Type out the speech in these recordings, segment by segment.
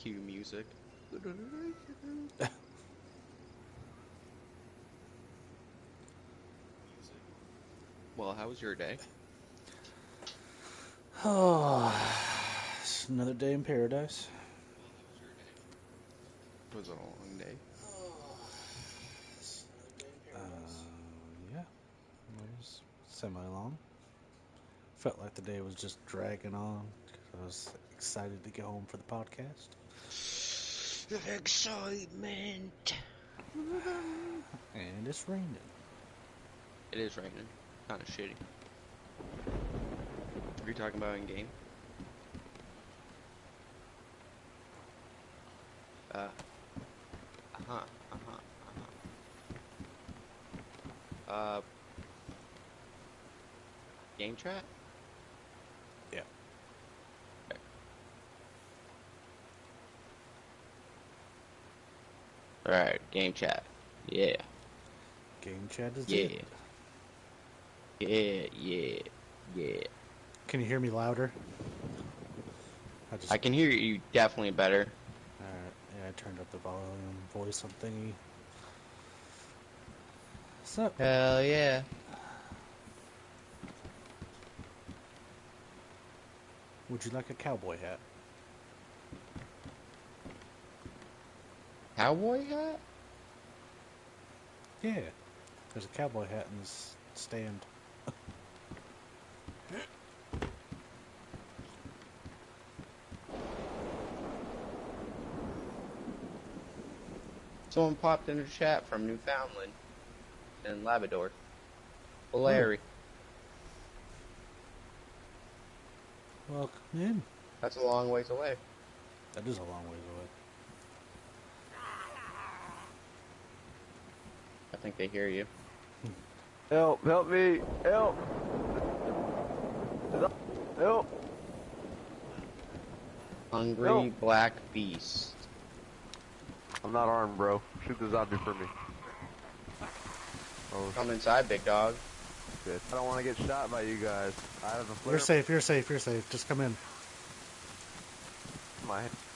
Cue music. Well, how was your day? Oh, it's another day in paradise. Was it a long day? Yeah, it was semi-long. Felt like the day was just dragging on 'cause I was excited to get home for the podcast. Excitement. And it's raining. It is raining. Kind of shitty. Are you talking about in game? Uh, uh-huh, uh-huh, uh-huh. Game chat? Yeah, Alright, game chat. Yeah, game chat is it. yeah, yeah. Yeah. Can you hear me louder? I just, I can hear you definitely better. yeah, I turned up the volume, voice on thingy. So, Hell yeah. would you like a cowboy hat? Cowboy hat? Yeah, there's a cowboy hat in this stand. Someone popped in the chat from Newfoundland and Labrador. Oh, Larry. welcome in. That's a long ways away. That is a long ways away. I think they hear you. Help, help me, help, help. Hungry No. black beast. I'm not armed, bro. Shoot the zombie for me. Oh, Come inside, big dog. shit. I don't want to get shot by you guys. I have a flare. You're safe, you're safe, you're safe. Just come in.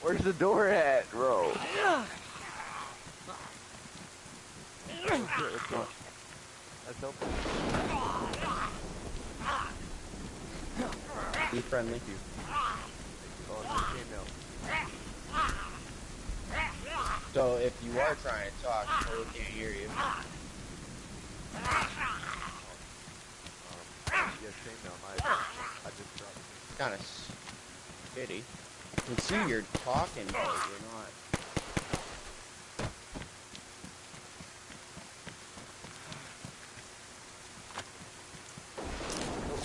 Where's the door at, bro? That's helpful. Be friendly. Oh, no chainmail. So if you are trying to talk, I totally can't hear you. Yeah, chainmail. I just dropped it. Kind of shitty. I can see you're talking, but you're not.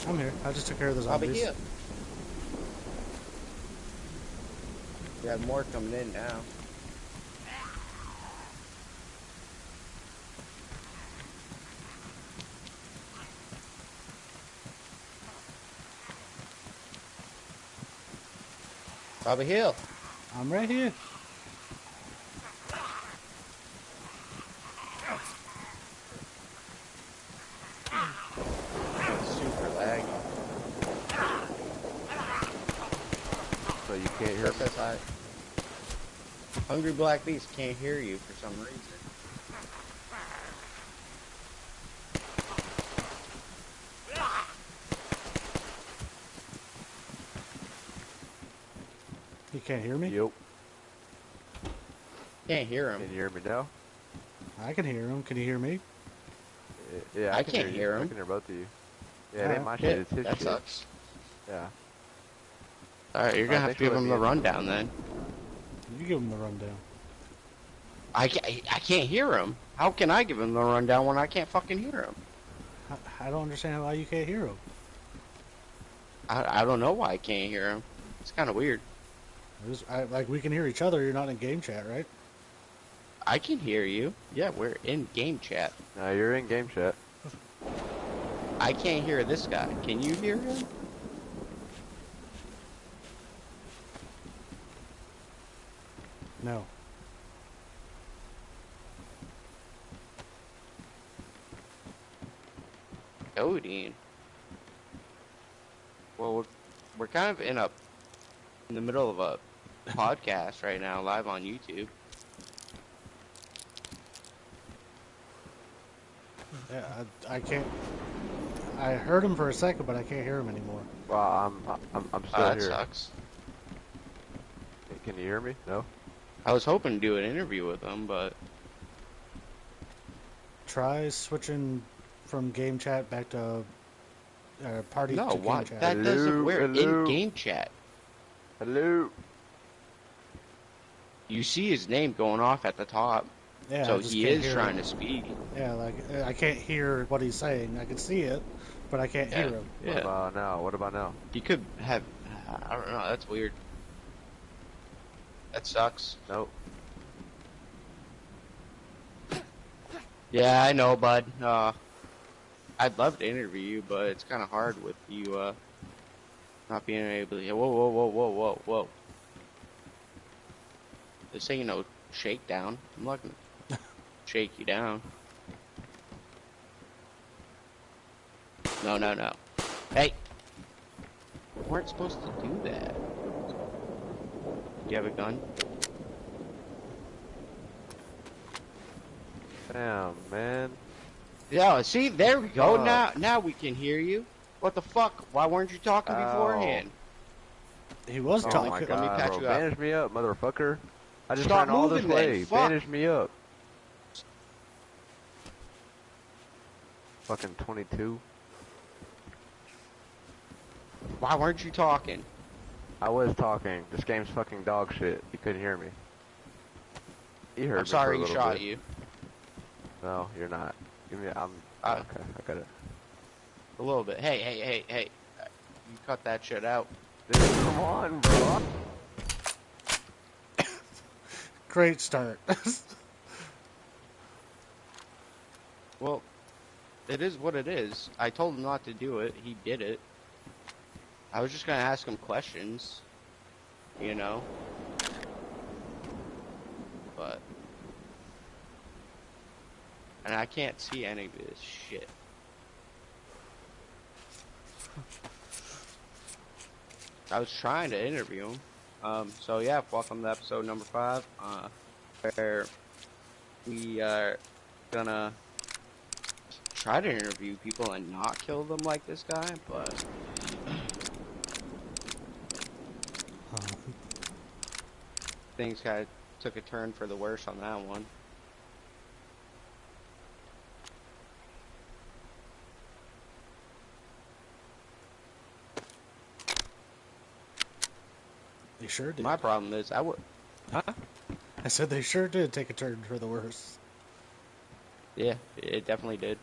I'm here. I just took care of the I'll be zombies. here. We have more coming in now. Bobby Hill. I'm right here. It's super laggy. So you can't hear me? Says I. Hungry Black Beast can't hear you for some reason. You can't hear me? Yep. Can't hear Can him. you hear me now? I can hear him. Can you hear me? Yeah, I can can't you. hear I him. can hear both of you. Yeah, it ain't my shit, Shit, it's his that shit. sucks. Yeah. Alright, you're gonna have to thanks give for him letting the me in. rundown then. You give him the rundown. I can't hear him. How can I give him the rundown when I can't fucking hear him? I don't understand why you can't hear him. I don't know why I can't hear him. It's kind of weird. Like, we can hear each other. You're not in game chat, right? I can hear you. Yeah, we're in game chat. No, you're in game chat. I can't hear this guy. Can you hear him? No. Odin. Well, we're kind of in the middle of a podcast right now, live on YouTube. Yeah, I can't. I heard him for a second, but I can't hear him anymore. Well, I'm still That here. sucks. Can you hear me? No. I was hoping to do an interview with him, but Try switching from game chat back to party no, to why? game chat. That doesn't. Hello, We're in hello. game chat. Hello. You see his name going off at the top, Yeah, so I just he can't is hear trying it. to speak. Yeah, like I can't hear what he's saying. I can see it, but I can't hear him. What Yeah. about now? What about now? He could have. I don't know. That's weird. That sucks. Nope. Yeah, I know, bud. I'd love to interview you, but it's kind of hard with you not being able to. Whoa, whoa, whoa, whoa, whoa, whoa. This ain't no shakedown. I'm not gonna shake you down. No, no, no. Hey! We weren't supposed to do that. Do you have a gun? Damn, man. Yeah, see, there we go. Fuck. Now we can hear you. What the fuck? Why weren't you talking beforehand? He was Oh talking. my Let me god, patch bro. you up. Banish me up, motherfucker. I just Stop ran all this moving then, way. fuck. Banish me up. Fucking 22. Why weren't you talking? I was talking. This game's fucking dog shit. You couldn't hear me. You heard I'm me sorry for he a little shot bit. you. No, you're not. Give me. I'm. Uh, Okay, I got it. A little bit. Hey, hey, hey, hey. You cut that shit out. Dude, come on, bro. Great start. Well, it is what it is. I told him not to do it. He did it. I was just gonna ask him questions. You know? But... And I can't see any of this shit. I was trying to interview him. So yeah, welcome to episode number 5, where we are gonna try to interview people and not kill them like this guy, but things kind of took a turn for the worse on that one. They sure did. My problem is I would... Huh? I said they sure did take a turn for the worse. Yeah, it definitely did.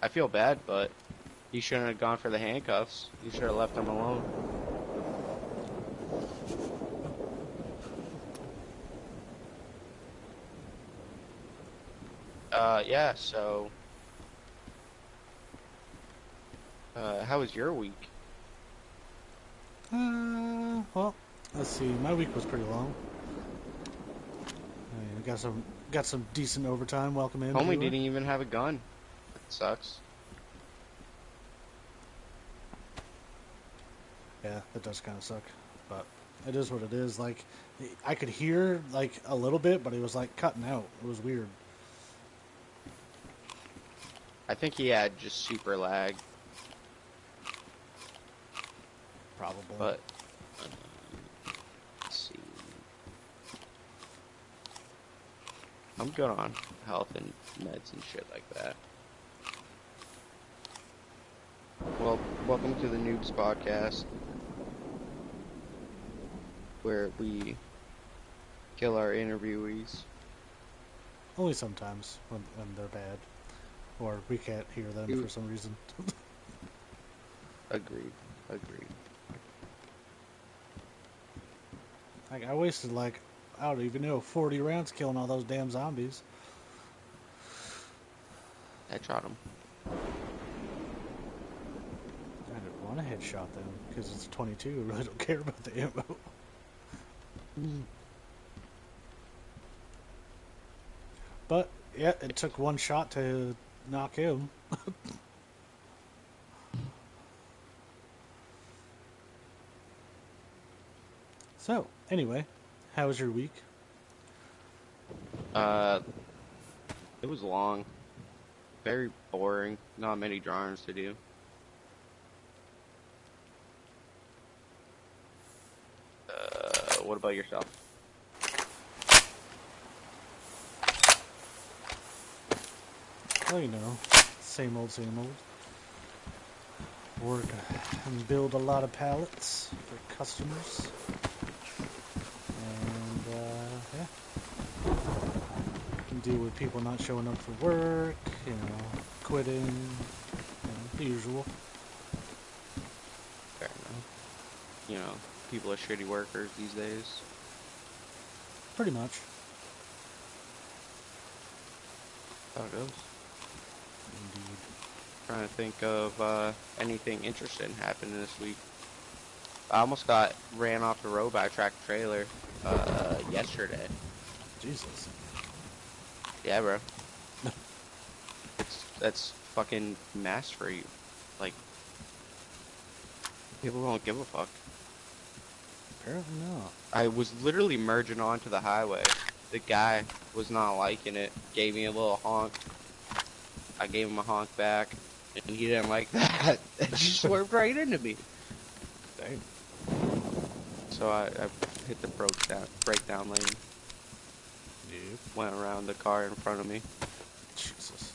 I feel bad, but he shouldn't have gone for the handcuffs. He should have left him alone. Yeah, so... how was your week? Well, let's see. My week was pretty long. I got some decent overtime. Welcome in. Homie viewer. didn't even have a gun. That sucks. Yeah, that does kind of suck, but it is what it is. Like, I could hear like a little bit, but it was like cutting out. It was weird. I think he had just super lag, Probably. but let's see. I'm good on health and meds and shit like that. Well, welcome to the Noobs Podcast, where we kill our interviewees. Only sometimes when they're bad, or we can't hear them for some reason. Agreed. Agreed. Like, I wasted like, I don't even know, 40 rounds killing all those damn zombies. I shot him. I didn't want to headshot them because it's 22. I really don't care about the ammo. But yeah, it took one shot to knock him. So, Anyway, how was your week? Uh, it was long, very boring, not many drawings to do. What about yourself? Well, you know, same old, same old. Work and build a lot of pallets for customers. And, yeah. Can deal with people not showing up for work, you know, quitting, the usual. Fair enough. You know, people are shitty workers these days. Pretty much. How it goes. Indeed. Trying to think of anything interesting happening this week. I almost got ran off the road by a tractor trailer yesterday. Jesus. Yeah, bro. That's fucking mass for you. Like, people don't give a fuck. Apparently not. I was literally merging onto the highway. The guy was not liking it. Gave me a little honk. I gave him a honk back, and he didn't like that. And he swerved right into me. Dang. So I hit the breakdown lane. Yep. Went around the car in front of me Jesus.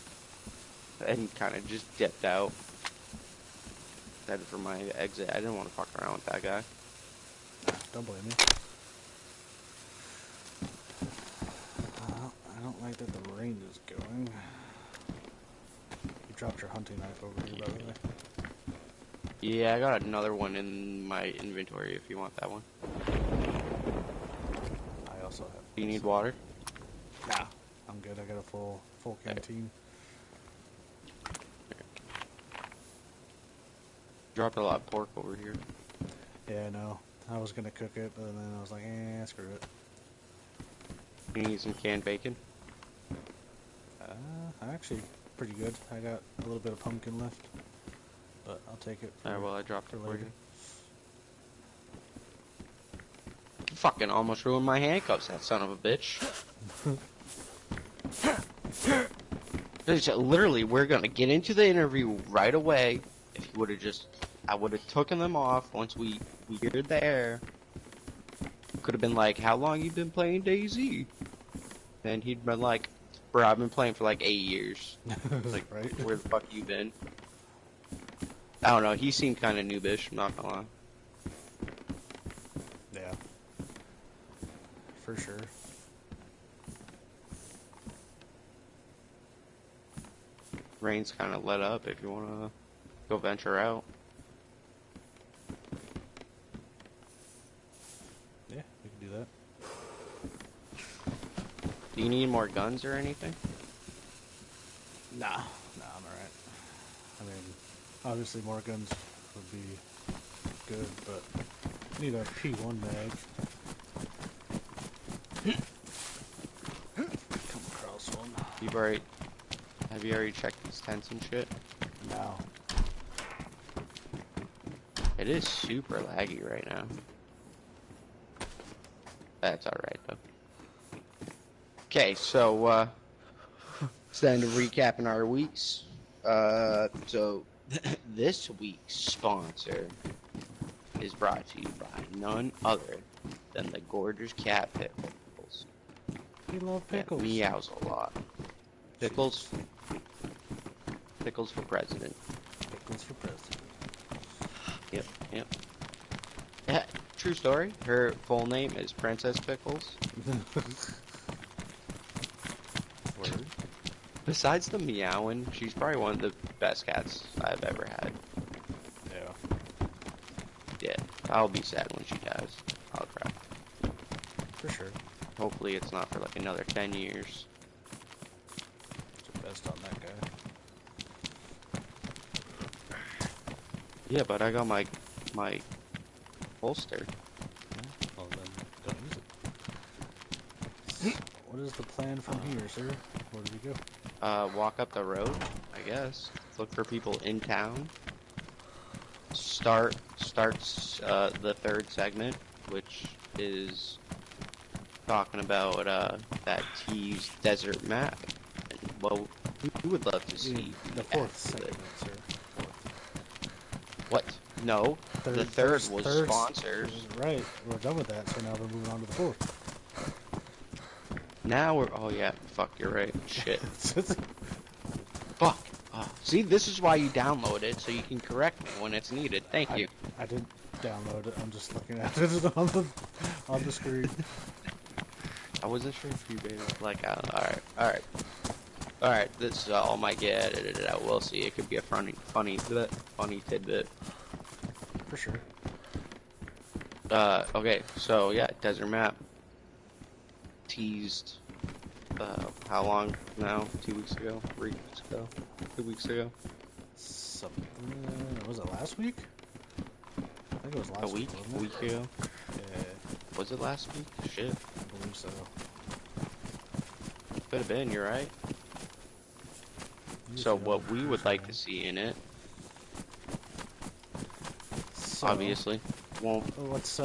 and kind of just dipped out. Headed for my exit. I didn't want to fuck around with that guy. Nah, don't blame me. I don't like that the rain is going. You dropped your hunting knife over here, by the way. Yeah, I got another one in my inventory if you want that one. I also have. Do you need water? Nah, I'm good. I got a full canteen. Dropped a lot of pork over here. Yeah, I know. I was gonna cook it, but then I was like, screw it. You need some canned bacon? Actually, pretty good. I got a little bit of pumpkin left, but I'll take it for, Alright, well I dropped for it for later. you. Fucking almost ruined my handcuffs, that son of a bitch. Literally, we're gonna get into the interview right away. If you would've I would've taken them off once we were there. Could've been like, how long you been playing Dayz? And he'd been like, bro, I've been playing for like 8 years. Like, right? where the fuck you been? I don't know, he seemed kinda noobish, I'm not gonna lie. Yeah, for sure. Rain's kinda let up if you wanna go venture out. Yeah, we can do that. Do you need more guns or anything? Nah, I'm alright. I mean, obviously more guns would be good, but I need a P1 mag. Come across one. Have you already checked these tents and shit? No. It is super laggy right now. That's alright though. Okay, so it's time to recapping our weeks. So this week's sponsor is brought to you by none other than the gorgeous cat Pickles. We love That pickles. meows a lot. Pickles for president. Pickles for president. Yep. Yeah, true story. Her full name is Princess Pickles. Word. Besides the meowing, she's probably one of the best cats I've ever had. Yeah. Yeah, I'll be sad when she dies. I'll cry. For sure. Hopefully it's not for like another 10 years. It's the best on that guy. Yeah, but I got my holster. Well, then don't use it. What is the plan from here, sir? Where do we go? Walk up the road, I guess. Look for people in town. Starts the third segment, which is talking about that Dayz desert map. And, well, we would love to see The add fourth to it. segment, sir. What? No, the third was third- sponsors. Right, we're done with that, so now we're moving on to the fourth. Now we're. Oh yeah, fuck. You're right. Shit. Fuck. See, this is why you download it, so you can correct me when it's needed. Thank you. I didn't download it. I'm just looking at it on the screen. I wasn't sure if you made it like. All right. This all might get edited out. We'll see. It could be a funny tidbit. For sure. Okay. So yeah, desert map. Teased. How long now? 2 weeks ago? 3 weeks ago? 2 weeks ago? Something. Was it last week? I think it was last week. A week ago? Yeah, Was it last week? Shit. I believe so. Could have been. You're right. So what we would like to see in it, So, obviously, won't. What's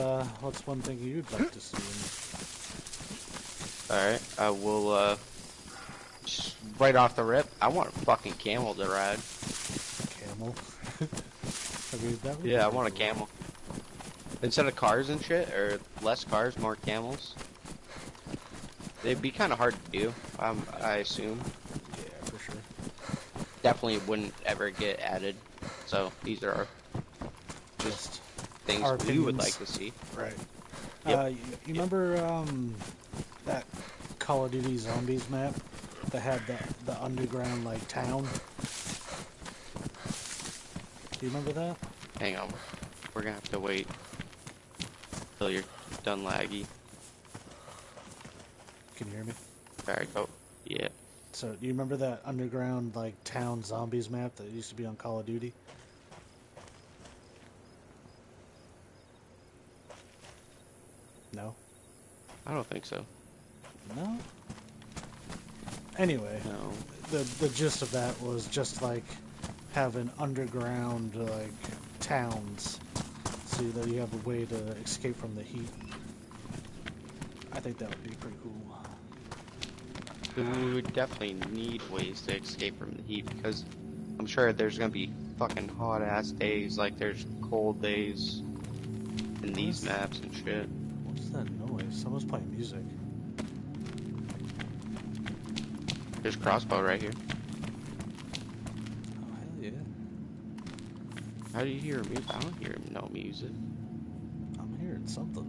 one thing you'd like to see? All right, I will. Just right off the rip, I want a fucking camel to ride. Camel. I mean, that would be Yeah, I pretty want a cool. camel. Instead of cars and shit, or less cars, more camels. They'd be kind of hard to do, I assume. Yeah, for sure. Definitely wouldn't ever get added. So these are Just things our we would opinions. like to see. right. Yep. You remember that Call of Duty Zombies map that had the underground like town? Do you remember that? Hang on, we're gonna have to wait till you're done laggy. Can you hear me? Alright, go. Yeah. So, do you remember that underground like town zombies map that used to be on Call of Duty? No? I don't think so. No? Anyway, No. the gist of that was just like having underground like towns so that you have a way to escape from the heat. I think that would be pretty cool. We would definitely need ways to escape from the heat because I'm sure there's gonna be fucking hot ass days like there's cold days in these maps and shit. What's that noise? Someone's playing music. There's crossbow right here. Oh, hell yeah. How do you hear music? I don't hear no music. I'm hearing something.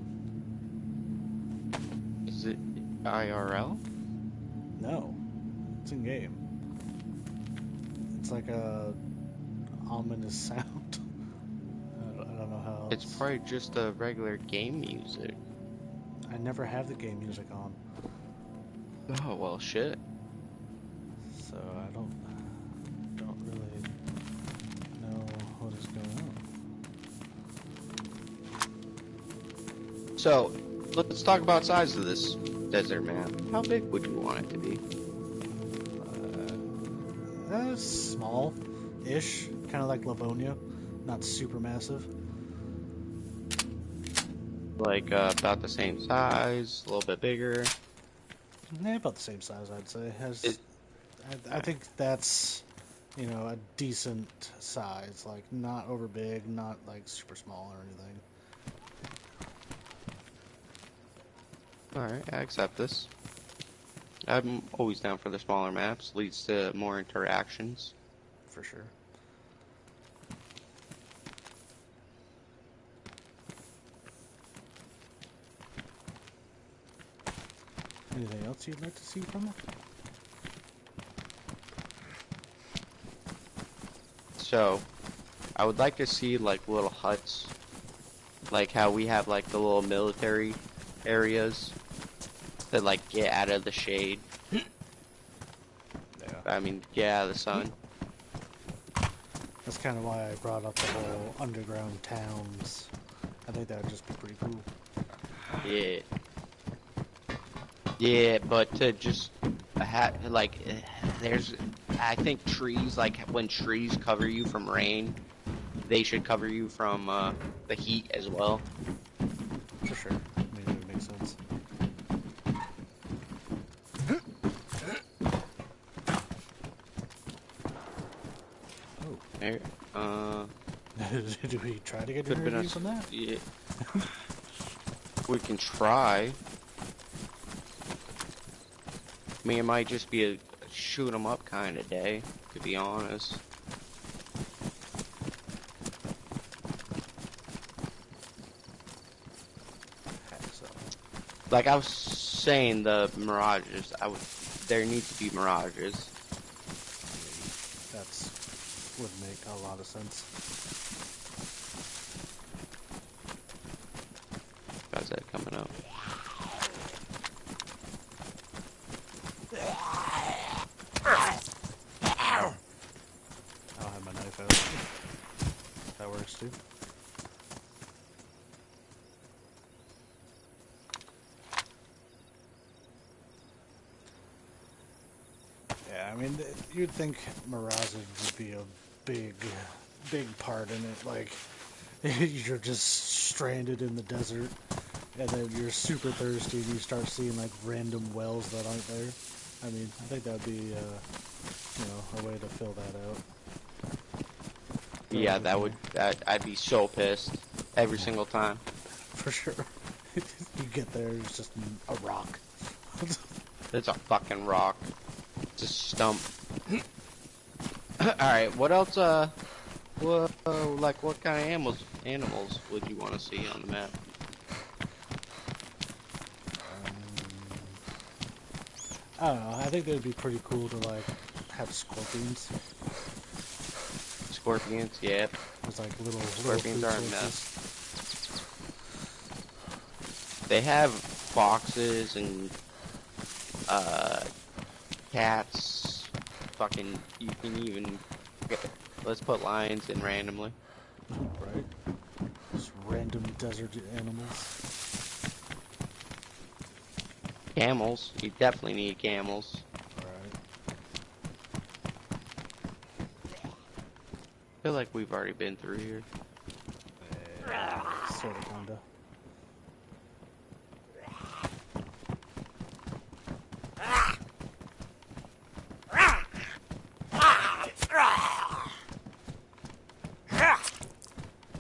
Is it IRL? No. It's in game. It's like a ominous sound. I don't know how It's else. probably just a regular game music. I never have the game music on, Oh well, shit. so I don't really know what is going on. So let's talk about size of this desert map. How big would you want it to be? Small-ish, kind of like Livonia, not super massive. Like about the same size, a little bit bigger. Yeah, about the same size, I'd say. It- I think that's, a decent size. Like, not over big, not like super small or anything. Alright, I accept this. I'm always down for the smaller maps, leads to more interactions. For sure. Anything else you'd like to see from it? So, I would like to see like little huts, like how we have like the little military areas that like get out of the shade. Yeah. I mean, get out of the sun. That's kind of why I brought up the whole underground towns. I think that would just be pretty cool. Yeah. Yeah, but to just there's, I think trees, like when trees cover you from rain, they should cover you from the heat as well. For sure. I mean, there. Do we try to get Could an have been interview us. from that? Yeah. We can try. I mean, it might just be a shoot 'em up kind of day, to be honest. So, Like I was saying, the mirages. There needs to be mirages. that's would make a lot of sense. How's that coming up? I'll have my knife out. That works too. Yeah, I mean, you'd think mirages would be a big part in it. Like, you're just stranded in the desert, and then you're super thirsty, and you start seeing like random wells that aren't there. I mean, I think that'd be, a way to fill that out. Yeah, that would. I'd be so pissed every single time. For sure. You get there, it's just a rock. It's a fucking rock. It's a stump. Alright, what else, what kind of animals would you want to see on the map? I don't know, I think that'd be pretty cool to, like, have scorpions. Scorpions, yeah. There's, like, little Scorpions food are a sources. mess. They have foxes and, cats. Fucking, you can even, let's put lions in randomly. Right? Just random desert animals. Camels, you definitely need camels. Right. I feel like we've already been through here. Sort of, kinda.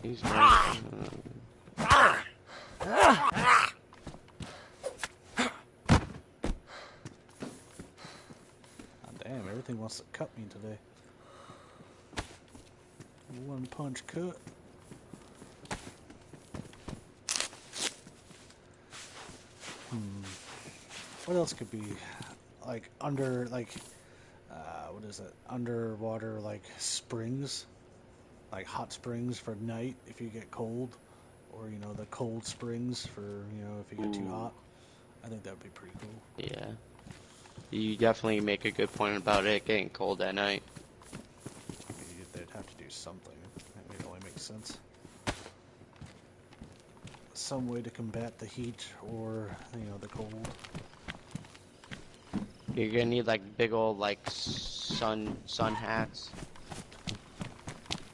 He's right. Oh, damn, everything wants to cut me today. One punch cut. What else could be like what is it? Underwater like springs, like hot springs for night if you get cold, or the cold springs for if you get too Ooh. hot. I think that would be pretty cool. Yeah. You definitely make a good point about it getting cold at night. They'd have to do something. I mean, it only makes sense. Some way to combat the heat or the cold. You're gonna need like big old like sun hats.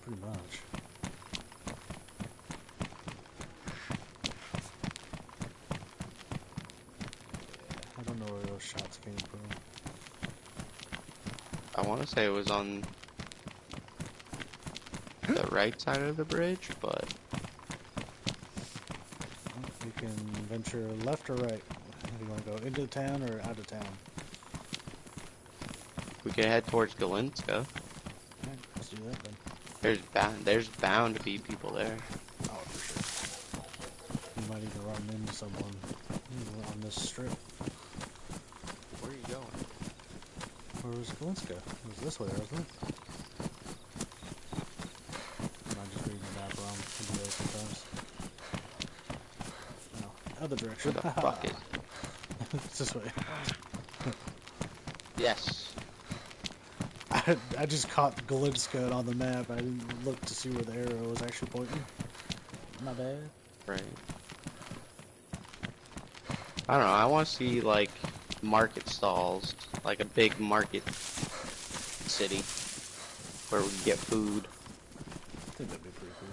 Pretty much. I don't know where those shots came from. I want to say it was on the right side of the bridge, but We can venture left or right. Do you want to go into town or out of town? we can head towards Galinska. Alright, let's do that then. There's bound to be people there. Oh, for sure. You might even run into someone on this strip. Where are you going? Where was Galinska? It was this way, wasn't it? Am I just reading the map wrong? I do that sometimes. No, other direction. Where the fuck is? It's this way. Yes. I just caught Galinska on the map. I didn't look to see where the arrow was actually pointing. My bad. Right. I don't know. I want to see like market stalls, like a big market city where we can get food. I think that'd be pretty cool.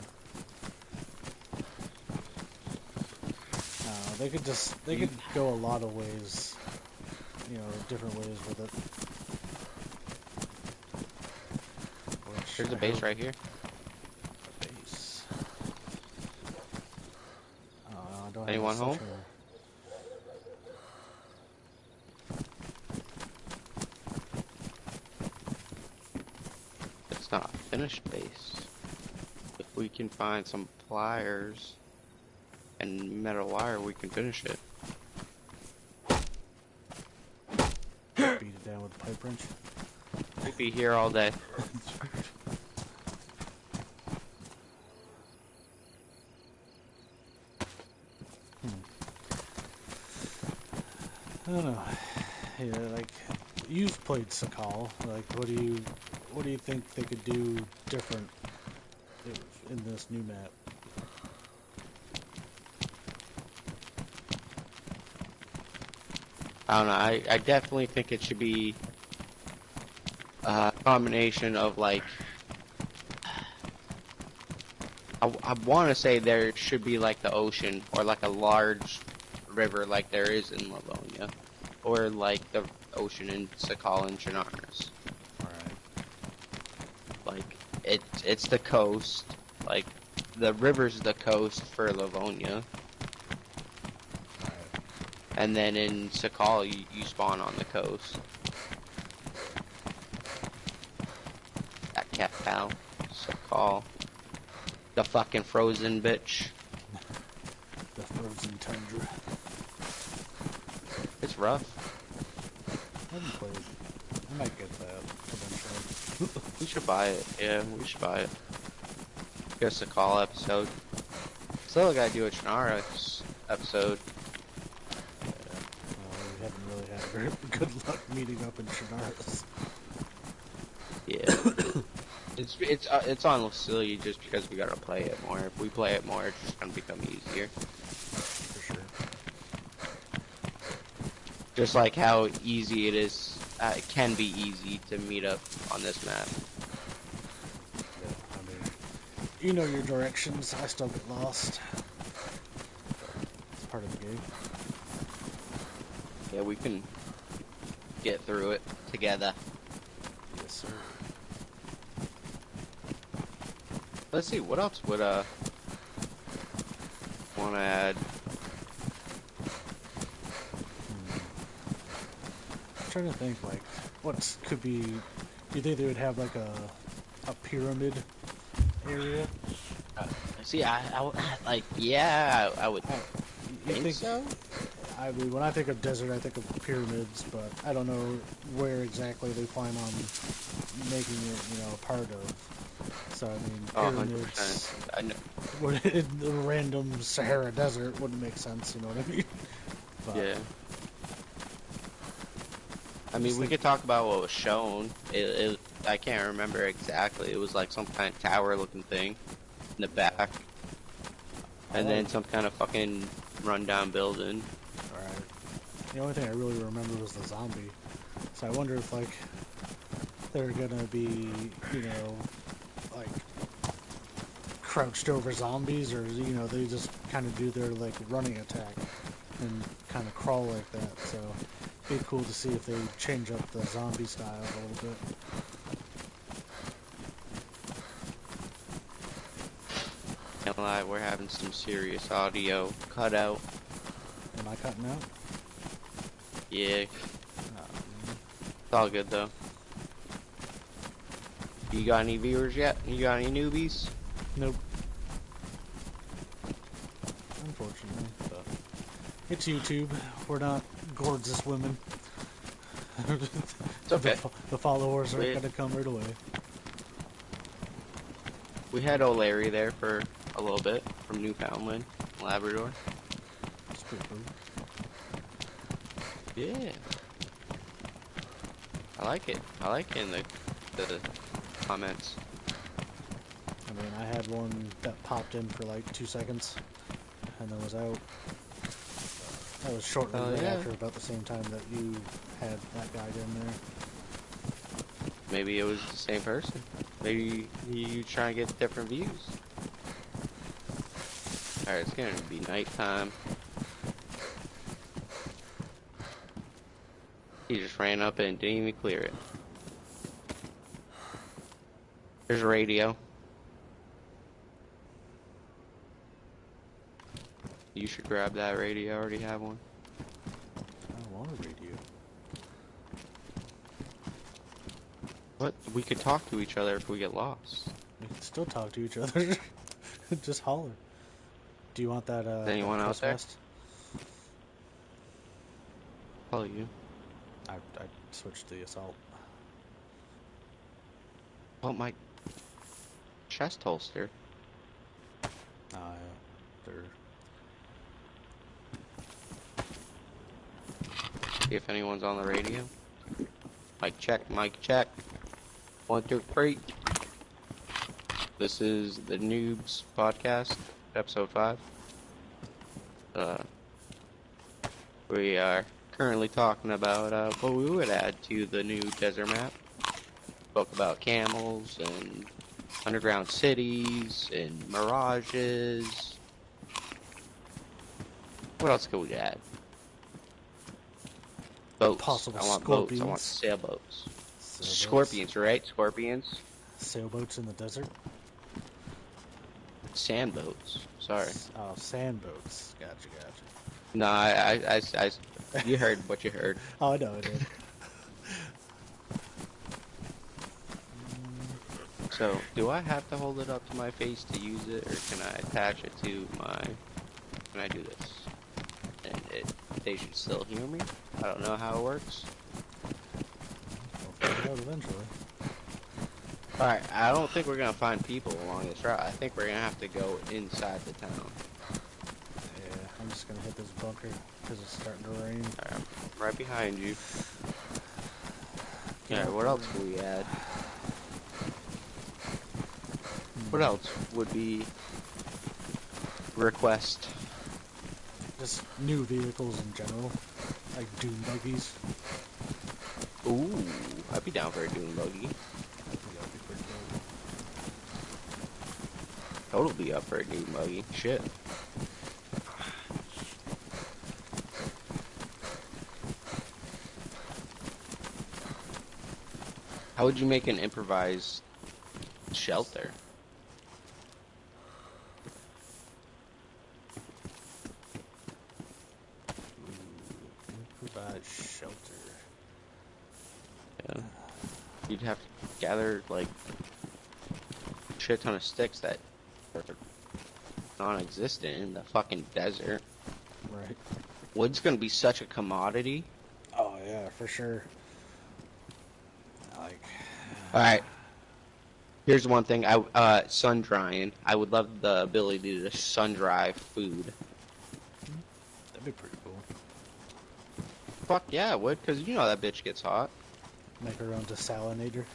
They could go a lot of ways, different ways with it. Which There's a I base hope right here. base. I don't have Anyone a home? center. It's not a finished base. If we can find some pliers and metal wire, we can finish it. Beat it down with a pipe wrench. We'll be here all day. I don't know. Yeah, like you've played Sakal. Like, what do you think they could do different in this new map? I don't know. I definitely think it should be a combination of like. I want to say there should be like the ocean or like a large river like there is in Livonia, or like the ocean in Sakal and Chernarus. Alright. Like it's the coast. Like the river's the coast for Livonia. Alright. And then in Sakal, you spawn on the coast. That cat pal. Sakal. The fucking frozen bitch. The frozen tundra. It's rough. I haven't played. I might get that eventually. We should buy it. Yeah, we should buy it. Just a call episode. Still gotta do a Chernarus episode. We haven't really had very good luck meeting up in Chernarus. Yeah. It's on silly just because we gotta play it more. If we play it more, it's just gonna become easier. For sure. Just like how easy it is, it can be easy to meet up on this map. Yeah, I mean, you know your directions. I still get lost. It's part of the game. Yeah, we can get through it together. Yes, sir. Let's see, what else would want to add? I'm trying to think, like, what could be... Do you think they would have, like, a pyramid area? See, like, yeah, I would You think so. I mean, when I think of desert, I think of pyramids, but I don't know where exactly they plan on making it, a part of. So, I mean, pyramids... 100%. I know. In the random Sahara Desert wouldn't make sense, you know what I mean? But, Yeah. I mean, we could talk about what was shown. I can't remember exactly. It was like some kind of tower-looking thing in the back, and then some kind of fucking rundown building. Alright. The only thing I really remember was the zombie. So I wonder if, like, they're gonna be, like, crouched over zombies, or, they just kind of do their, like, running attack and kind of crawl like that. So it'd be cool to see if they change up the zombie style a little bit. Can't lie, we're having some serious audio cutout. Am I cutting out? Yeah, it's all good though. You got any viewers yet? You got any newbies? Nope. Unfortunately, but it's YouTube. We're not gorgeous women. It's okay. The followers are gonna come right away. We had O'Larry there for a little bit from Newfoundland, Labrador. That's pretty cool. Yeah. I like it. I like it in the comments. I mean, I had one that popped in for like 2 seconds, and then was out. That was shortly right after, about the same time that you had that guy in there. Maybe it was the same person. Maybe you trying to get different views. Alright, it's gonna be nighttime. He just ran up and didn't even clear it. There's a radio. You should grab that radio. I already have one. I don't want a radio. What? We could talk to each other if we get lost. We can still talk to each other. Just holler. Do you want that, Is anyone that out Chris there? West? Follow you. I switched to the assault. Oh, my chest holster. Yeah, they're... See if anyone's on the radio. Mic check, mic check. 1, 2, 3. This is the Noobs Podcast, episode 5. We are currently talking about what we would add to the new desert map. Spoke about camels and underground cities and mirages. What else could we add? Boats. Possible I want scorpions. boats. I want sailboats. Sailboats. Scorpions, right? Scorpions. Sailboats in the desert? Sandboats. Sorry. Oh, sandboats. Gotcha. No, you heard what you heard. Oh, I know, I did. So, do I have to hold it up to my face to use it, or can I attach it to my... Can I do this? And they should still hear me? I don't know how it works. We'll find out eventually. Alright, I don't think we're gonna find people along this route. I think we're gonna have to go inside the town. Yeah, I'm just gonna hit this bunker because it's starting to rain. Alright, I'm right behind you. Alright, what else can we add? What else would be request? Just new vehicles in general, like dune buggies. Ooh, I'd be down for a dune buggy. I think that'd be pretty dope. Totally up for a dune buggy. Shit. How would you make an improvised shelter? Provide shelter. Yeah. You'd have to gather, like, a shit ton of sticks that are non-existent in the fucking desert. Right. Wood's gonna be such a commodity. Oh yeah, for sure. Like. Alright. Here's one thing, sun drying. I would love the ability to sun dry food. That'd be pretty cool. Fuck yeah, it would, because you know that bitch gets hot. Make our own desalinator.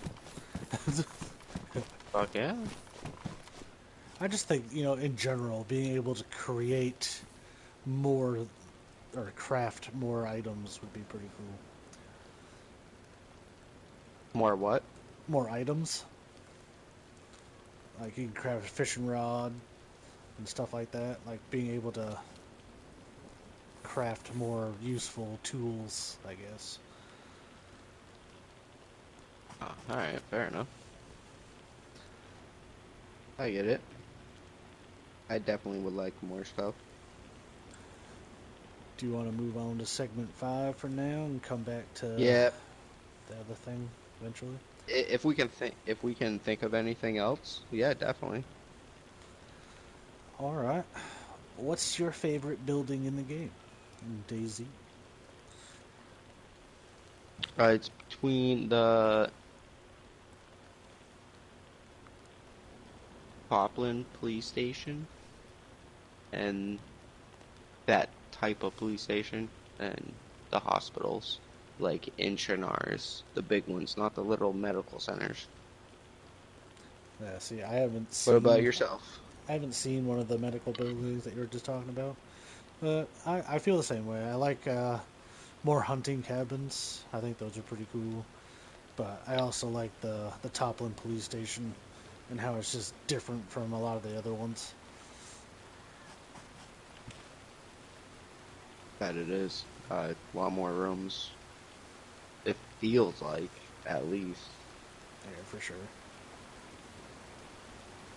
Fuck yeah. I just think, in general, being able to create more or craft more items would be pretty cool. More what? More items. Like you can craft a fishing rod and stuff like that. Like being able to craft more useful tools, I guess. Oh, alright, fair enough. I get it. I definitely would like more stuff. Do you want to move on to segment 5 for now and come back to Yeah. the other thing eventually? If we can think of anything else, yeah, definitely. All right. What's your favorite building in the game, Dayz? It's between the Poplin police station and that type of police station and the hospitals, like in Chenars, the big ones, not the little medical centers. Yeah, see, I haven't seen... What about yourself? I haven't seen one of the medical buildings that you were just talking about. But I feel the same way. I like more hunting cabins. I think those are pretty cool. But I also like the Toplin police station and how it's just different from a lot of the other ones. That it is. A lot more rooms. It feels like, at least. Yeah, for sure.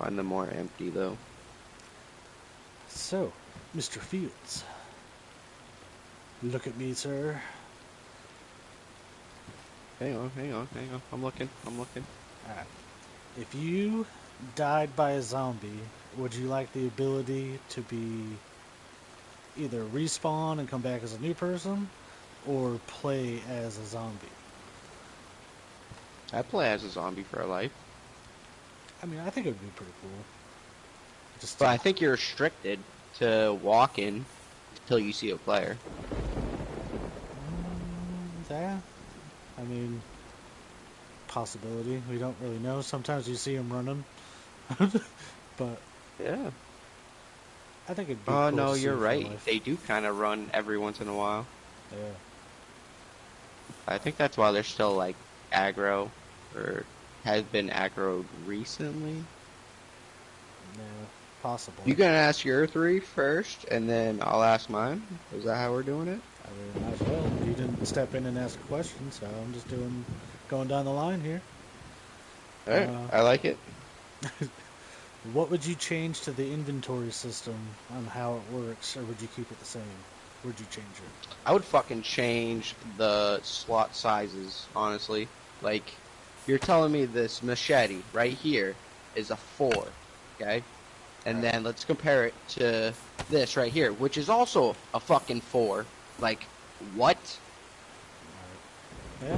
find them more empty though. So, Mr. Fields. Look at me, sir. Hang on. I'm looking. Alright. If you died by a zombie, would you like the ability to be either respawn and come back as a new person, or play as a zombie? I play as a zombie for a life. I mean, I think it would be pretty cool. Just But I think you're restricted to walk in until you see a player. Yeah. I mean, possibility. We don't really know. Sometimes you see them running. But Yeah. I think it'd be Oh cool no, to see you're it for right. life. They do kind of run every once in a while. Yeah. I think that's why they're still like aggro, or has been aggroed recently. Yeah. Possible. You gonna ask your three first, and then I'll ask mine? Is that how we're doing it? I mean, might as well. You didn't step in and ask a question, so I'm just going down the line here. Alright, I like it. What would you change to the inventory system on how it works, or would you keep it the same? Would you change it? I would fucking change the slot sizes, honestly. Like, you're telling me this machete right here is a 4, okay? And then let's compare it to this right here, which is also a fucking 4. Like, what? Yeah.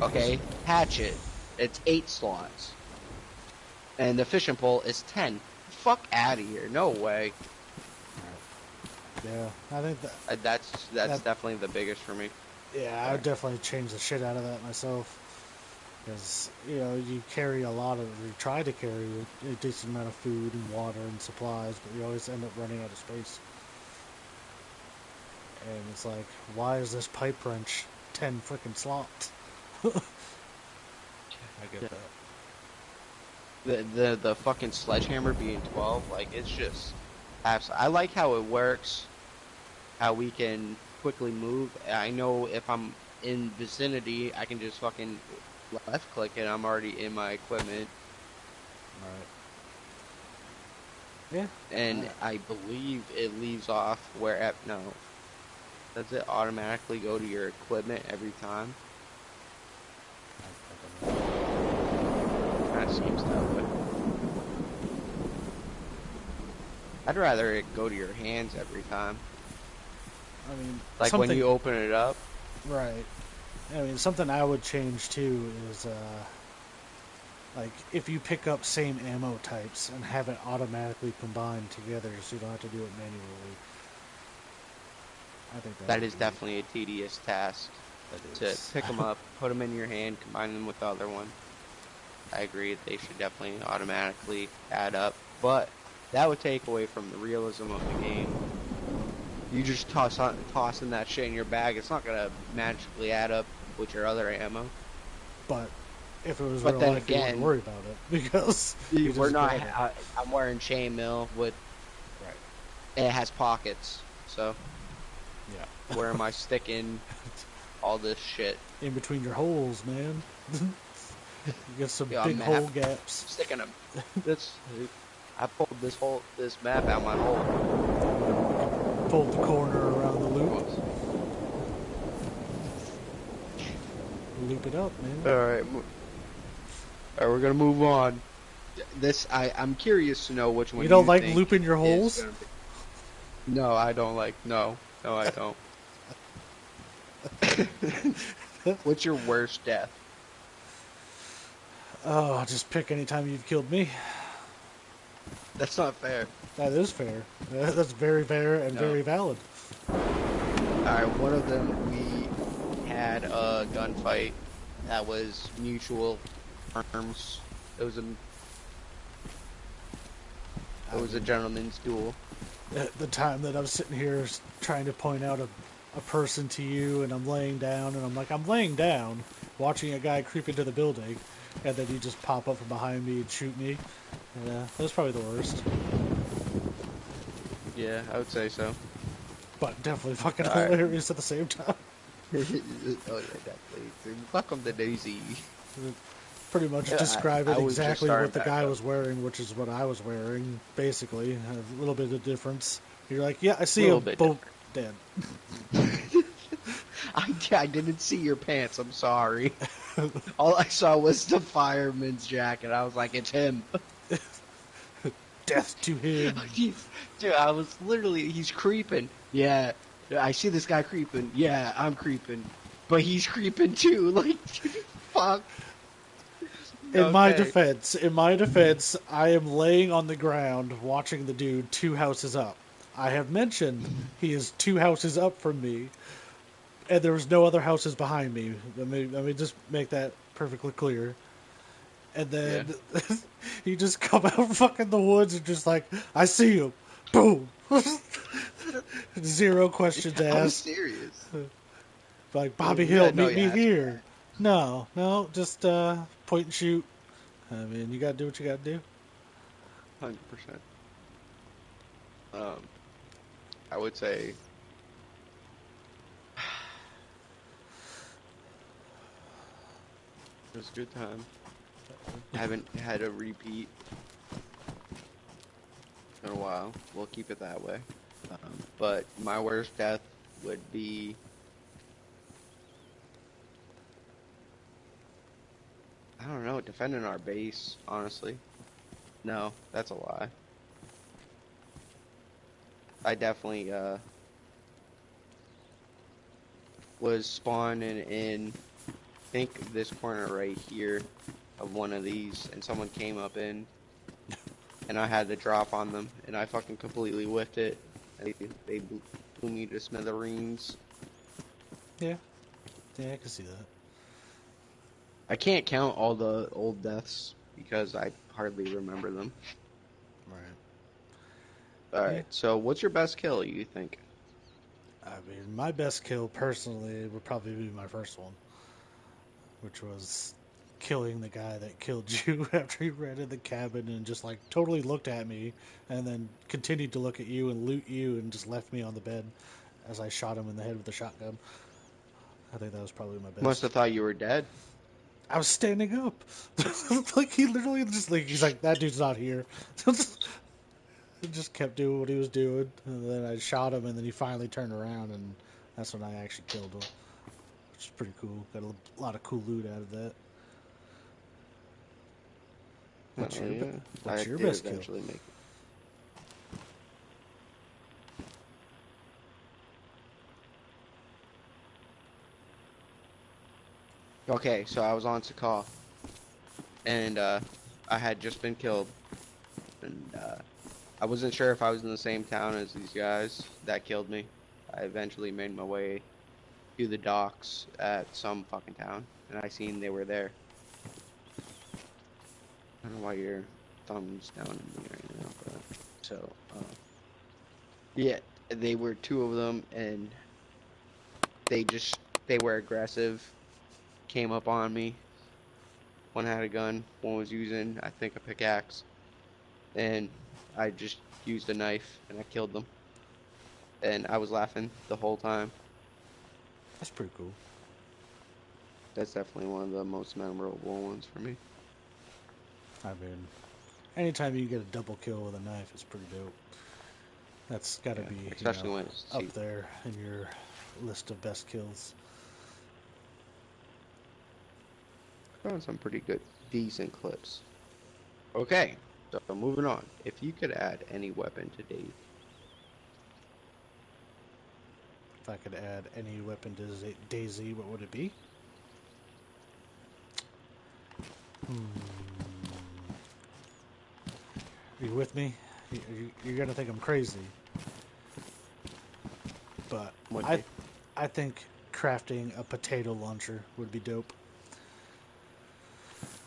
Okay, hatchet, it's 8 slots. And the fishing pole is 10. Fuck out of here, no way. Yeah, I think that. That's definitely the biggest for me. Yeah, I would definitely change the shit out of that myself. Because, you know, you try to carry a decent amount of food and water and supplies, but you always end up running out of space. And it's like, why is this pipe wrench 10 freaking slots? I get that. The fucking sledgehammer being 12, like, it's just I like how it works, how we can quickly move. I know if I'm in vicinity, I can just fucking left click it. I'm already in my equipment. Right. Yeah. And I believe it leaves off no. Does it automatically go to your equipment every time? Kind of seems that way. I'd rather it go to your hands every time. I mean, like when you open it up. Right. I mean, something I would change too is, like, if you pick up same ammo types and have it automatically combined together so you don't have to do it manually. I think that is definitely a tedious task. To pick them up, put them in your hand, combine them with the other one. I agree, they should definitely automatically add up, but that would take away from the realism of the game. You just tossing that shit in your bag, it's not gonna magically add up with your other ammo. But if it was real life, you wouldn't worry about it, because we're not. I'm wearing chainmail with. Right. And it has pockets, so. Yeah. Where am I sticking all this shit? In between your holes, man. You get some big hole gaps. Sticking them. I pulled this map out my hole. Pulled the corner around the loop. Loop it up, man. Alright, we're gonna move on. I'm curious to know which one you don't like think looping your holes? No, I don't like, no, I don't. What's your worst death? Oh, just pick any time you've killed me. That's not fair. That is fair. That's very fair and very valid. Alright, one of them, we had a gunfight that was mutual terms. It was a gentleman's duel. The time that I'm sitting here trying to point out a person to you, and I'm laying down, and I'm laying down, watching a guy creep into the building, and then you just pop up from behind me and shoot me. Yeah, that's probably the worst. Yeah, I would say so. But definitely fucking hilarious at the same time. Oh yeah, definitely. Welcome to Dayz. pretty much describing I was just exactly starting what the back guy up. was wearing, which is what I was wearing, basically. A little bit of difference. You're like, yeah, I A see little them bit both different. dead. I didn't see your pants. I'm sorry. All I saw was the fireman's jacket. I was like, it's him. Death to him. Dude, I was literally, he's creeping. Yeah, I see this guy creeping. Yeah, I'm creeping. But he's creeping too. Like, fuck. Okay. In my defense, I am laying on the ground watching the dude 2 houses up. I have mentioned he is 2 houses up from me, and there was no other houses behind me. Let me just make that perfectly clear. And Yeah. then he just come out fucking the woods and just like, I see him. Boom. Zero questions I was asked. serious. Like, Bobby Yeah, Hill, no, meet you me asked me here. No, just point and shoot. I mean, you gotta do what you gotta do. that. 100%. Um, I would say it was a good time. Haven't had a repeat in a while. We'll keep it that way. But my worst death would be, I don't know, defending our base, honestly. No, that's a lie. I definitely was spawning in, I think this corner right here of one of these, and someone came up in, and I had to drop on them, and I fucking completely whiffed it. They blew me to smithereens. Yeah, yeah, I can see that. I can't count all the old deaths because I hardly remember them. Right. Yeah. Alright, so what's your best kill, you think? I mean, my best kill personally would probably be my first one, which was killing the guy that killed you after he ran in the cabin and just like totally looked at me and then continued to look at you and loot you and just left me on the bed as I shot him in the head with a shotgun. I think that was probably my Must best. have thought you were dead. I was standing up. Like he literally just like he's like that dude's not here. He just kept doing what he was doing, and then I shot him, and then he finally turned around, and that's when I actually killed him, which is pretty cool. Got a lot of cool loot out of that. What's Oh your yeah, What's I your did best kill? eventually make it. Okay, so I was on Sakal, and I had just been killed, and I wasn't sure if I was in the same town as these guys that killed me. I eventually made my way to the docks at some fucking town, and I seen they were there. I don't know why your thumb's down on me right now, but so yeah, they were two of them, and they were aggressive, came up on me. One had a gun, one was using, I think, a pickaxe, and I just used a knife and I killed them. And I was laughing the whole time. That's pretty cool. That's definitely one of the most memorable ones for me. I mean, anytime you get a double kill with a knife, it's pretty dope. That's got to Yeah, be, especially when it's up cheap. there in your list of best kills. Found some pretty good, decent clips. Okay, so moving on. If you could add any weapon to Dayz, If I could add any weapon to Daisy, what would it be? Hmm. Are you with me? You're gonna think I'm crazy, but would I be I think crafting a potato launcher would be dope.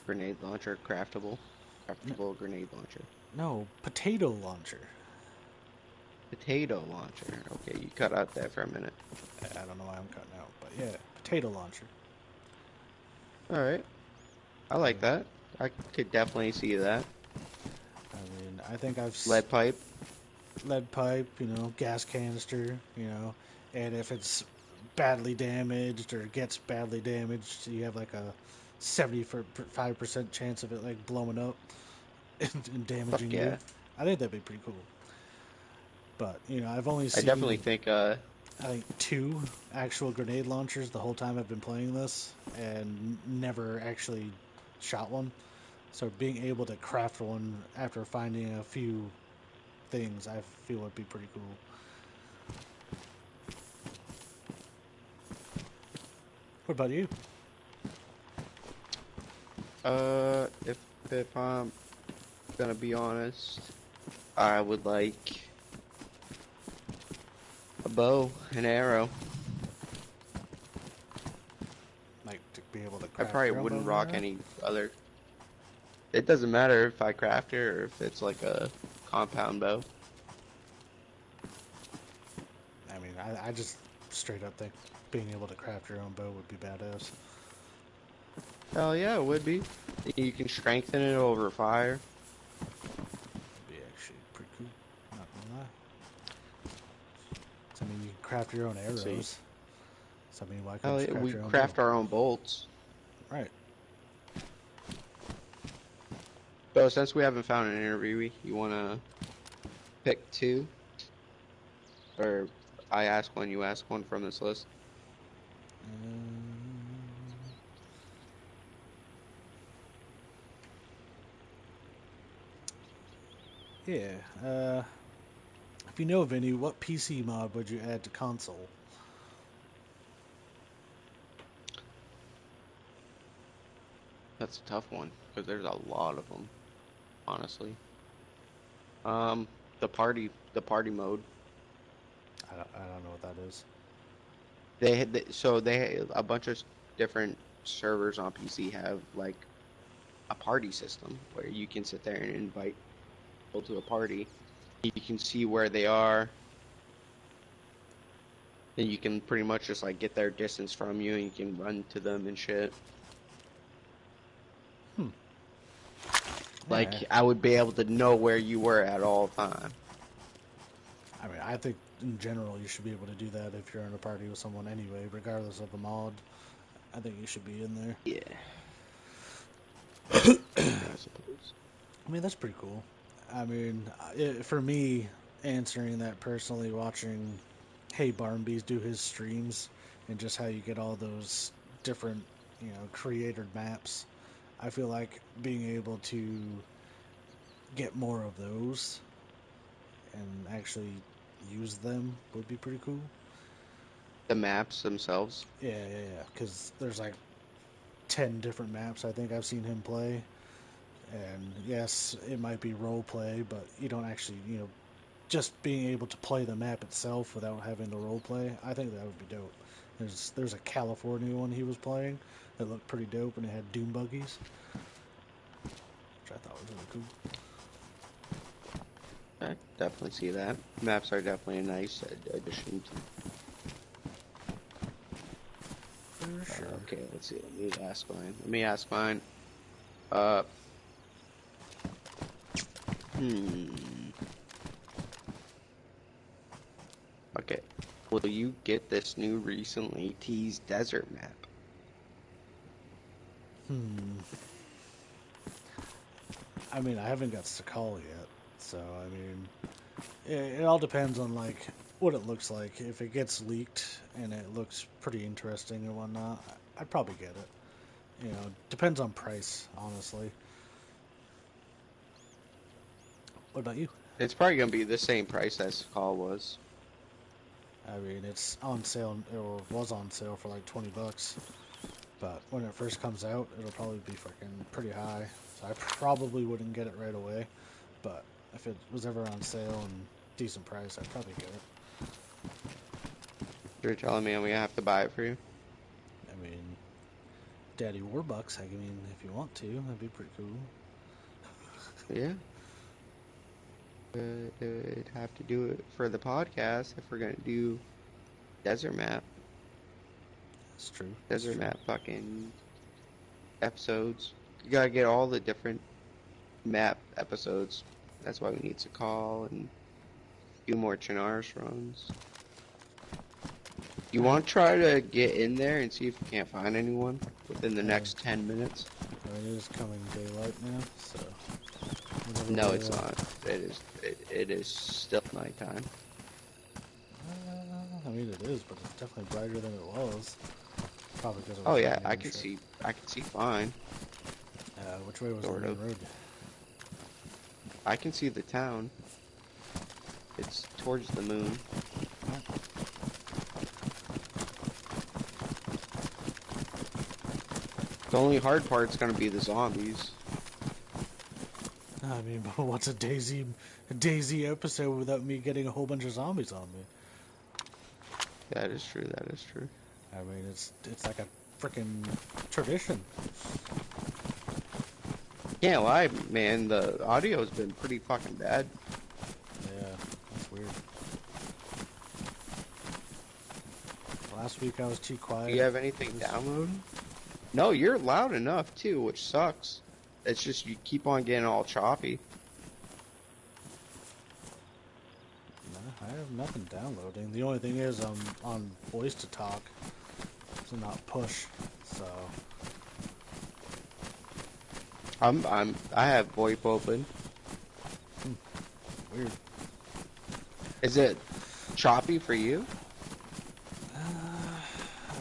grenade launcher, craftable, N- craftable grenade launcher, no, potato launcher. potato launcher. Okay, you cut out that for a minute. I don't know why I'm cutting out, but yeah, potato launcher. All right, I I like mean, that. I could definitely see that. I think Lead pipe. lead pipe, gas canister, and if it's badly damaged or gets badly damaged, you have like a 75% chance of it like blowing up and Fuck damaging you. yeah. I think that'd be pretty cool. But I've only I definitely seen think I think 2 actual grenade launchers the whole time I've been playing this, and never actually shot one. So being able to craft one after finding a few things, I feel would be pretty cool. What about you? if I'm gonna be honest, I would like a bow, an arrow. Like to be able to I craft probably your own bow wouldn't and rock arrow? any other. It doesn't matter if I craft it or if it's like a compound bow. I mean, I just straight up think being able to craft your own bow would be badass. Hell yeah, it would be. You can strengthen it over fire. Would be actually pretty cool. Not gonna lie. So, I mean, you can craft your own See, arrows. So I mean, why hell couldn't you yeah, craft we your own bow? craft our own bolts. Right. So since we haven't found an interviewee, you wanna pick 2, or I ask one, you ask one from this list. Um, yeah. If you know of any, what PC mod would you add to console? That's a tough one because there's a lot of them, honestly. The party mode. I don't know what that is. They a bunch of different servers on PC have like a party system where you can sit there and invite people to a party. You can see where they are, and you can pretty much just like get their distance from you, and you can run to them and shit. Hmm. Yeah. Like I would be able to know where you were at all time. I mean, I think in general you should be able to do that if you're in a party with someone anyway, regardless of the mod. I think you should be in there. Yeah, I suppose. I mean, that's pretty cool. I mean, for me, answering that personally, watching Hey Barnby's do his streams and just how you get all those different, created maps, I feel like being able to get more of those and actually use them would be pretty cool. The maps themselves. Yeah. Because there's like 10 different maps I think I've seen him play. And yes, it might be role play, but you don't actually, just being able to play the map itself without having to role play, I think that would be dope. There's a California one he was playing that looked pretty dope, and it had doom buggies, which I thought was really cool. I definitely see that. Maps are definitely a nice addition to. For sure. Okay, let's see. Let me ask mine. Uh, hmm. Okay. Will you get this new recently teased desert map? Hmm. I mean, I haven't got Sakal yet, so I mean, it all depends on like what it looks like. If it gets leaked and it looks pretty interesting and whatnot, I'd probably get it. Depends on price, honestly. What about you? It's probably gonna be the same price as Call was. I mean, it's on sale or was on sale for like $20, but when it first comes out, it'll probably be freaking pretty high. So I probably wouldn't get it right away, but if it was ever on sale and decent price, I'd probably get it. You're telling me I'm gonna have to buy it for you? I mean, Daddy Warbucks. I mean, if you want to, that'd be pretty cool. Yeah. It'd have to do it for the podcast if we're gonna do desert map. That's true. That's Desert true. map fucking episodes. You gotta get all the different map episodes. That's why we need to call and do more Chinaris runs. You want to try to get in there and see if you can't find anyone within the next 10 minutes? It is coming daylight now, so. No, it's not. It is still nighttime. I mean, it is, but it's definitely brighter than it was. Probably because it Oh was yeah, raining I and can shit. see. I can see fine. Which way was Sort the of. main road? I can see the town. It's towards the moon. The only hard part's gonna be the zombies. I mean, what's a Daisy episode without me getting a whole bunch of zombies on me? That is true. That is true. I mean, it's like a freaking tradition. Can't lie, man. The audio's been pretty fucking bad. Yeah, that's weird. Last week I was too quiet. Do you have anything downloaded? No, you're loud enough too, which sucks. It's just you keep on getting all choppy. No, I have nothing downloading. The only thing is I'm on voice to talk, so not push. So I have VoIP open. weird. Is it choppy for you?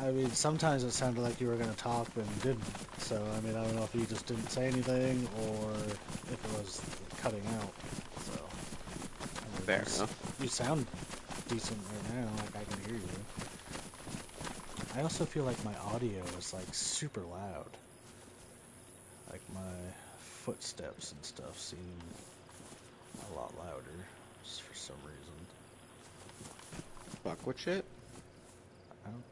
I mean, sometimes it sounded like you were going to talk, but you didn't. So, I mean, I don't know if you just didn't say anything or if it was cutting out. So, I mean, Fair enough. You sound decent right now, like I can hear you. I also feel like my audio is like super loud. Like my footsteps and stuff seem a lot louder, just for some reason. Fuck with shit. I don't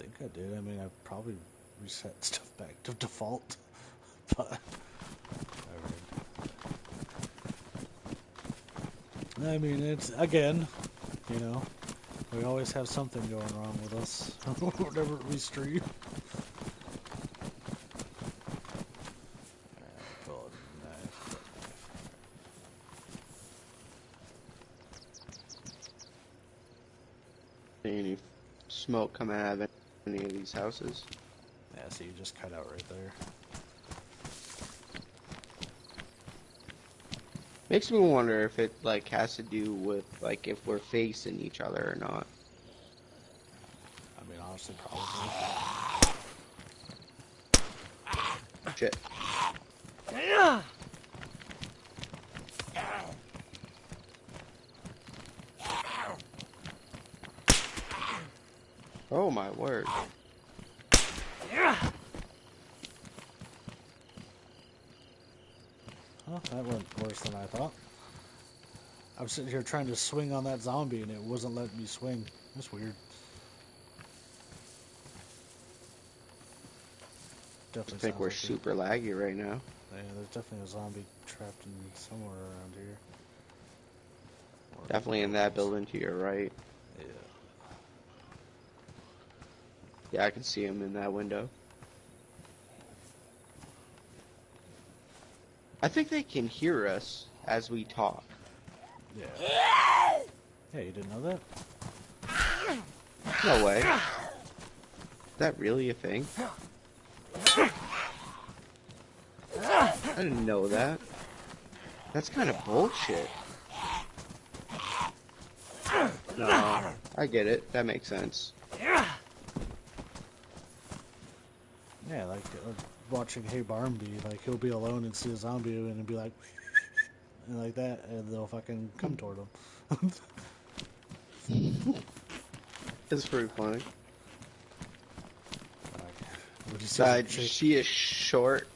think I did. I mean, I probably reset stuff back to default, but I mean, it's again, you know, we always have something going wrong with us whenever we stream. Bullet knife. Any smoke coming out of any of these houses? Yeah, so you just cut out right there. Makes me wonder if it like has to do with like if we're facing each other or not. I mean, honestly, probably. Shit. Oh my word. Well, that went worse than I thought. I was sitting here trying to swing on that zombie and it wasn't letting me swing. That's weird. I Definitely think sounds we're like super laggy right now. Yeah, there's definitely a zombie trapped in somewhere around here. Or Definitely in that building to your right. Yeah. Yeah, I can see him in that window. I think they can hear us as we talk. Yeah. Yeah, you didn't know that? No way. Is that really a thing? I didn't know that. That's kind of bullshit. No, I get it. That makes sense. Yeah, like watching Hey Barnaby, like he'll be alone and see a zombie and it'll be like, and like that, and they'll fucking come toward him. It's pretty funny. Would you say She is short.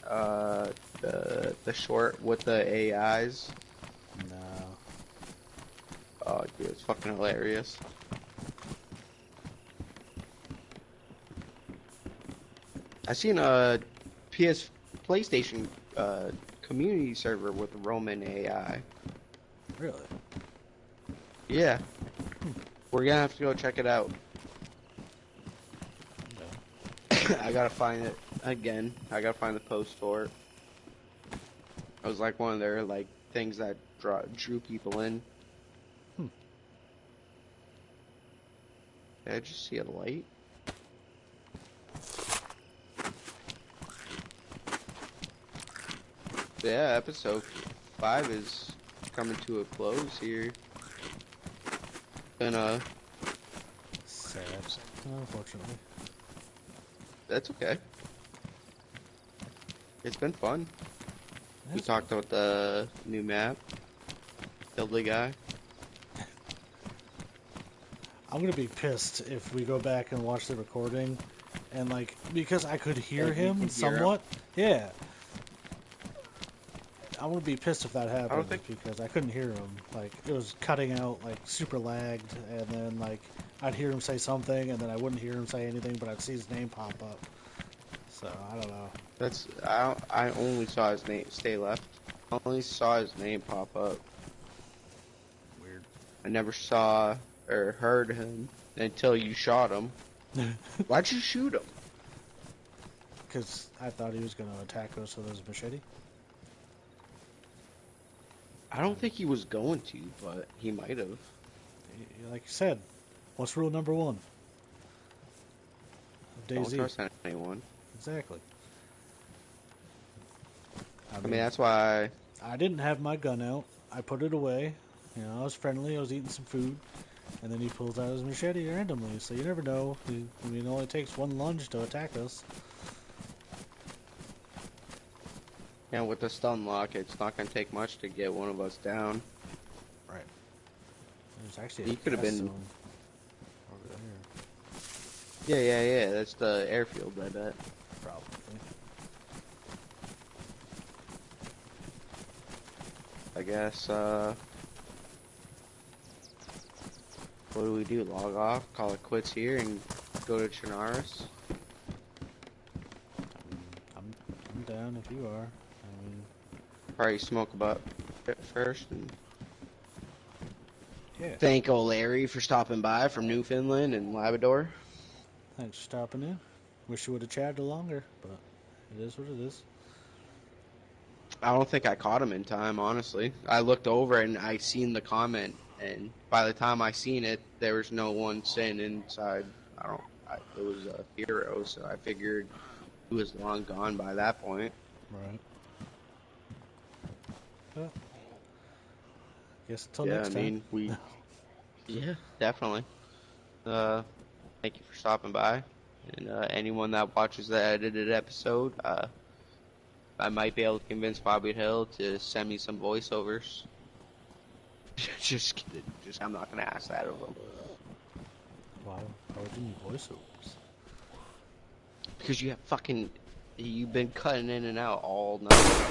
The short with the AIs. No. Oh, dude, it's fucking hilarious. I seen a PlayStation community server with Roman AI. Really? Yeah. We're gonna have to go check it out. Okay. I gotta find it again. I gotta find the post for it. It was like one of their like things that drew people in. Did I just see a light? Yeah, episode 5 is coming to a close here. And Sad, unfortunately. that's okay. It's been fun. We That's talked about the new map. Killed the guy. I'm gonna be pissed if we go back and watch the recording, and like because I could hear Like, you him can hear somewhat. Yeah. I'm gonna be pissed if that happens think- because I couldn't hear him. Like it was cutting out, like super lagged, and then like I'd hear him say something, and then I wouldn't hear him say anything, but I'd see his name pop up. So I don't know. I only saw his name stay left. I only saw his name pop up. Weird. I never saw or heard him until you shot him. Why'd you shoot him? Because I thought he was gonna attack us with his machete. I don't think he was going to, but he might have. Like you said, what's rule number 1 of Don't Dayz? trust anyone. Exactly. I mean, that's why. I didn't have my gun out. I put it away. You know, I was friendly. I was eating some food. And then he pulls out his machete randomly. So you never know. I mean, it only takes one lunge to attack us. Yeah, with the stun lock, it's not gonna take much to get one of us down. Right. There's actually He a could have gas been- zone over there. Yeah. That's the airfield, I bet. Probably. I guess. What do we do? Log off, call it quits here, and go to Chinaris. I'm down if you are. I mean, Probably smoke a butt first. And yeah. thank old Larry for stopping by from Newfoundland and Labrador. Thanks for stopping in. Wish you would have chatted longer, but it is what it is. I don't think I caught him in time, honestly. I looked over and I seen the comment, and by the time I seen it, there was no one sitting inside. It was a hero, so I figured he was long gone by that point. Right. Well, guess until Yeah, next I time. mean, yeah, definitely. Thank you for stopping by, and anyone that watches the edited episode, I might be able to convince Bobby Hill to send me some voiceovers. Just kidding. I'm not gonna ask that of him Why would you need voiceovers? because you've been cutting in and out all night.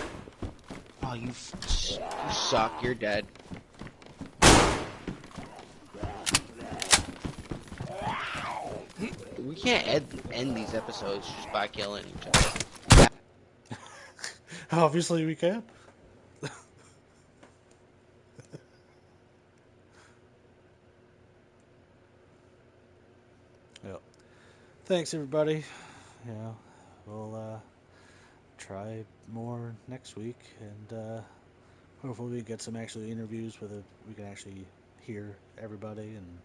Oh, you suck. You're dead. We can't end these episodes just by killing each other. Obviously we can. Yep. Thanks everybody. Yeah, we'll try more next week, and hopefully we get some actual interviews where we can actually hear everybody. And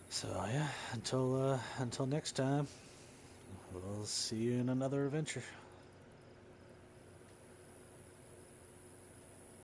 so yeah, until next time, we'll see you in another adventure.